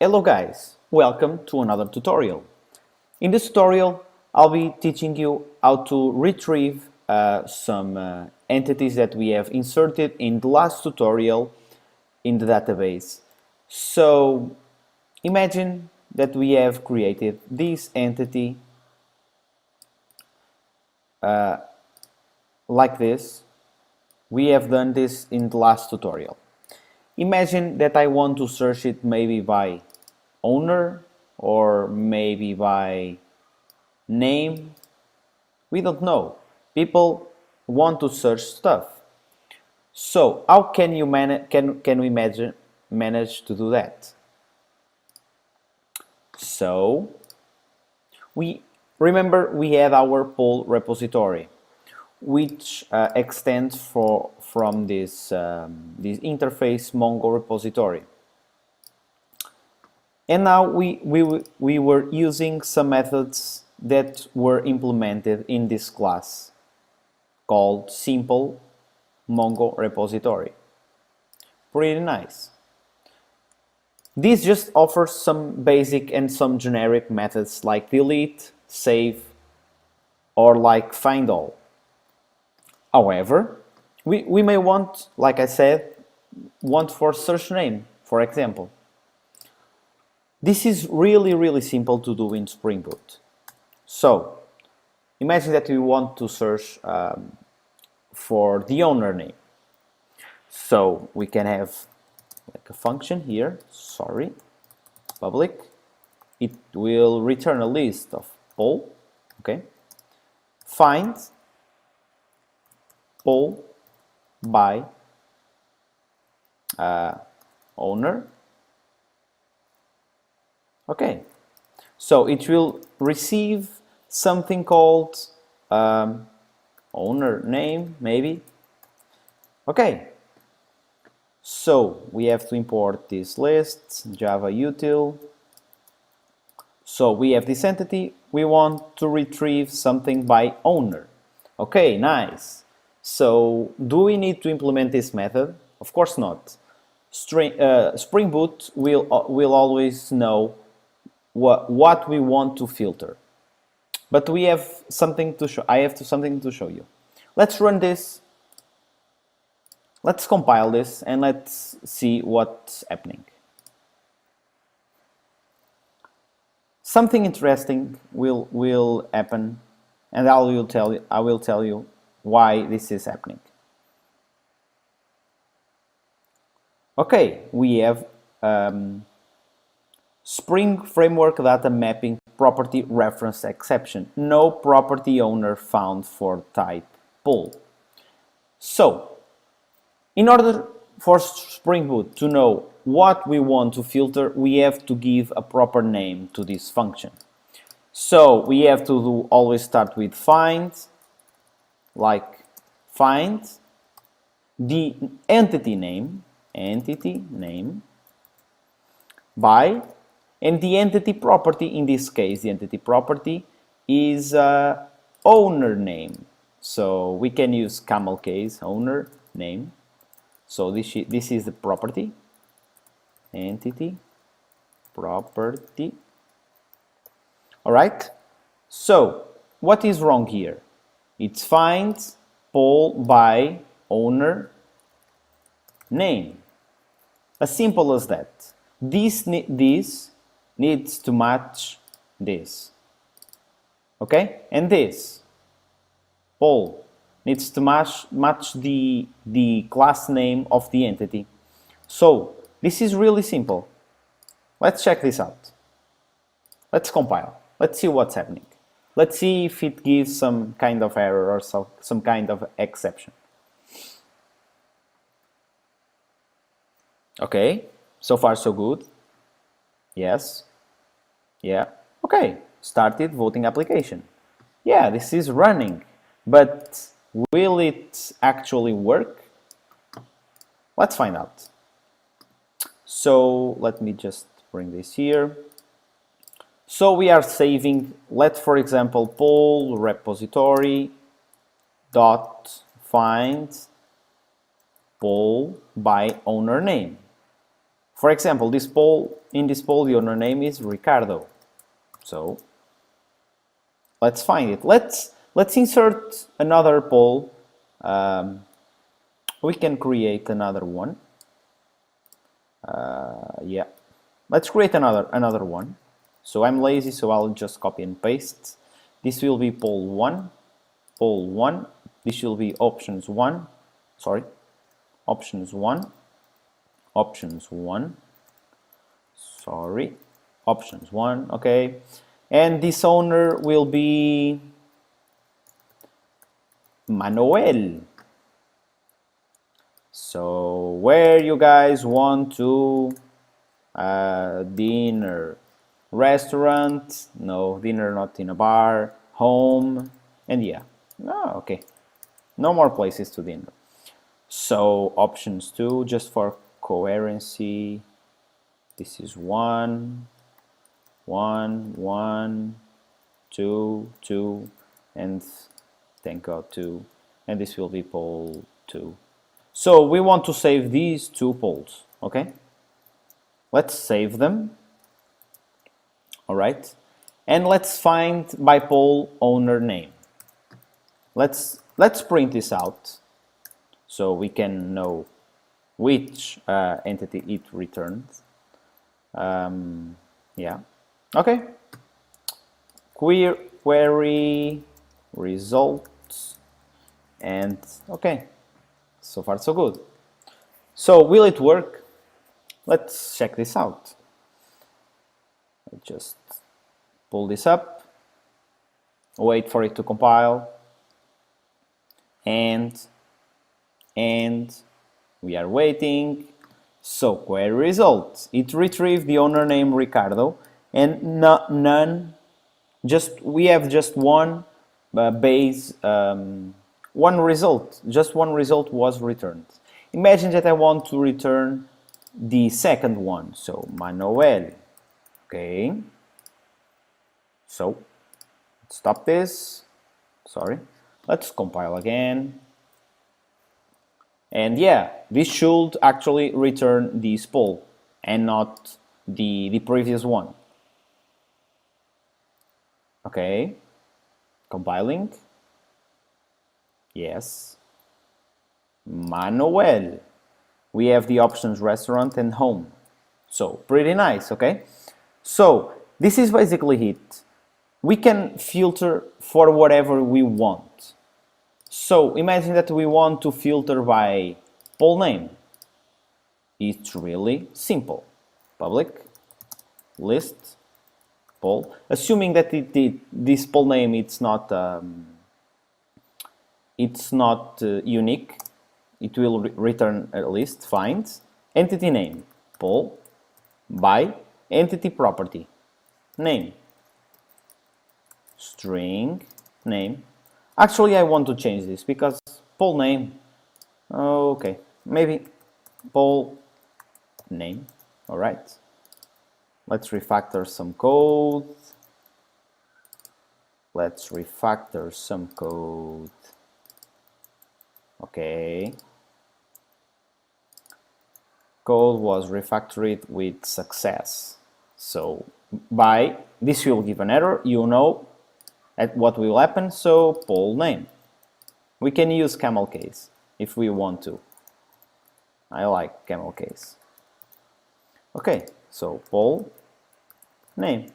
Hello guys, welcome to another tutorial. In this tutorial, I'll be teaching you how to retrieve some entities that we have inserted in the last tutorial in the database. So imagine that we have created this entity like this. We have done this in the last tutorial. Imagine that I want to search it maybe by owner or maybe by name. We don't know. People want to search stuff. So how can you manage to do that? So we we had our pull repository, which extends from this interface Mongo repository. And now we were using some methods that were implemented in this class called simple Mongo repository. Pretty nice. This just offers some basic and some generic methods like delete, save, or like find all. However, we may want, like I said, want for search name, for example. This is really simple to do in Spring Boot. So imagine that we want to search for the owner name. So we can have like a function here, public. It will return a list of poll, okay? Find poll by owner. Okay, so it will receive something called owner name, maybe. Okay, so we have to import this list, Java util. So we have this entity, we want to retrieve something by owner. Okay, nice. So do we need to implement this method? Of course not. Spring Boot will always know what we want to filter. But we have something to show. I have something to show you. Let's run this. Let's compile this and let's see what's happening. Something interesting will happen, and I will tell you why this is happening. Okay, we have Spring Framework Data Mapping Property Reference Exception. No property owner found for type poll. So, in order for Spring Boot to know what we want to filter, we have to give a proper name to this function. So, we have to always start with find, like find the entity name by, and the entity property. In this case, the entity property is owner name. So we can use camel case, owner name. So this is the property, entity property. All right. So what is wrong here? It's find poll by owner name. As simple as that. This needs to match this. Okay? And this poll needs to match the class name of the entity. So this is really simple. Let's check this out. Let's compile. Let's see what's happening. Let's see if it gives some kind of error or some kind of exception. Okay, so far so good. Yes. Yeah. Okay, started voting application. Yeah, this is running, but will it actually work? Let's find out. So let me just bring this here. So we are saving, let's for example, poll repository dot find poll by owner name. For example, this poll, in this poll, the owner name is Ricardo. So let's find it. Let's insert another poll. We can create another one. Yeah, let's create another one. So I'm lazy, so I'll just copy and paste. This will be poll 1, poll 1. This will be options 1. Sorry, options 1, options 1. Sorry, options 1. Okay, and this owner will be Manuel. So where you guys want to dinner? Restaurant? No, dinner not in a bar. Home? And yeah, no, okay, no more places to dinner. So options 2, just for coherency, this is 1, 1, 1, 2, 2, and thank God 2, and this will be poll 2. So we want to save these 2 polls, okay? Let's save them. All right, and let's find by poll owner name. Let's print this out so we can know which entity it returns. Yeah, okay. Query results, and okay, so far so good. So will it work? Let's check this out. Just pull this up, wait for it to compile, and we are waiting. So query results, it retrieved the owner name Ricardo, and we have just one base, one result, just one result was returned. Imagine that I want to return the second one, so Manuel. Okay, so stop this, sorry, let's compile again, and yeah, this should actually return this poll and not the previous one. Okay, compiling, yes, Manuel, we have the options restaurant and home, so pretty nice, okay? So this is basically it. We can filter for whatever we want. So imagine that we want to filter by poll name. It's really simple. Public list poll. Assuming that this poll name it's not unique, it will return a list. Find entity name poll by entity property name string name. Actually, I want to change this because poll name. Okay, maybe poll name. All right. Let's refactor some code. Let's refactor some code. Okay. Code was refactored with success. So by this will give an error, you know at what will happen, so poll name. We can use camel case if we want to. I like camel case. Okay, so poll name.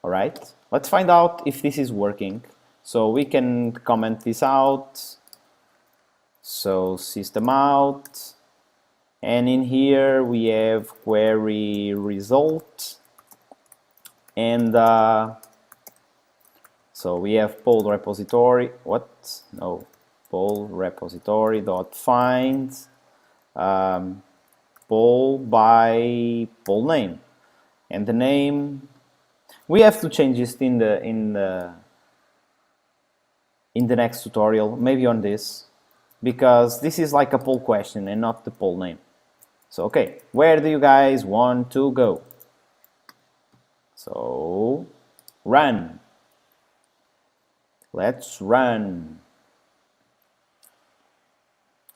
All right, let's find out if this is working. So we can comment this out. So system out. And in here we have query result, and so we have poll repository. What? No, poll repository dot find poll by poll name, and the name we have to change this in the next tutorial, maybe on this, because this is like a poll question and not the poll name. So, okay, where do you guys want to go? So, run. Let's run.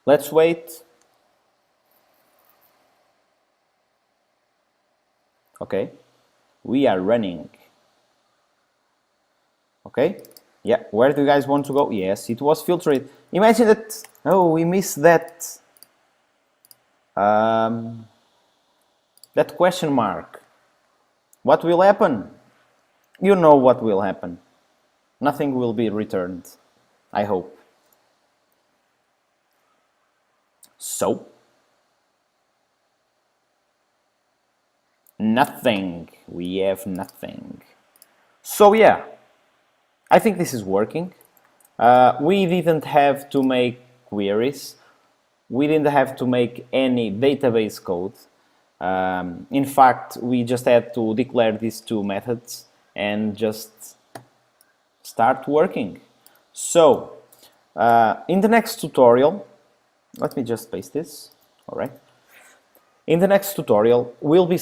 Let's wait. Okay, we are running. Okay, yeah, where do you guys want to go? Yes, it was filtered. Imagine that, oh, we missed that, that question mark. What will happen? You know what will happen. Nothing will be returned, I hope. So, nothing. We have nothing. So yeah, I think this is working. We didn't have to make queries. We didn't have to make any database code. In fact, we just had to declare these two methods and just start working. So, in the next tutorial, let me just paste this. All right. In the next tutorial, we'll be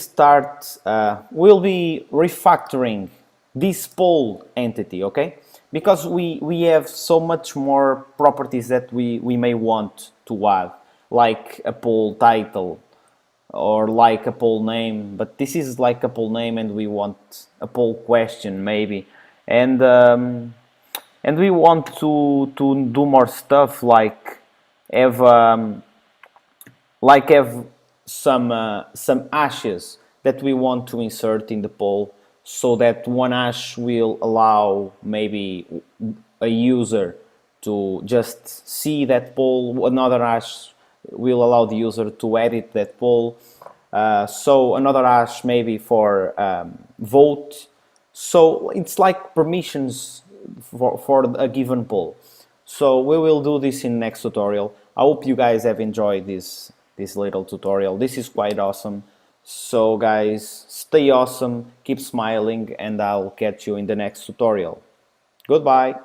refactoring this poll entity, okay? Because we have so much more properties that we may want to add, like a poll title or like a poll name, but this is like a poll name and we want a poll question maybe. And we want to do more stuff have um, have some hashes that we want to insert in the poll, so that one hash will allow maybe a user to just see that poll, another hash will allow the user to edit that poll, so another hash maybe for vote. So it's like permissions for a given poll. So we will do this in next tutorial. I hope you guys have enjoyed this little tutorial. This is quite awesome. So guys, stay awesome, keep smiling, and I'll catch you in the next tutorial. Goodbye.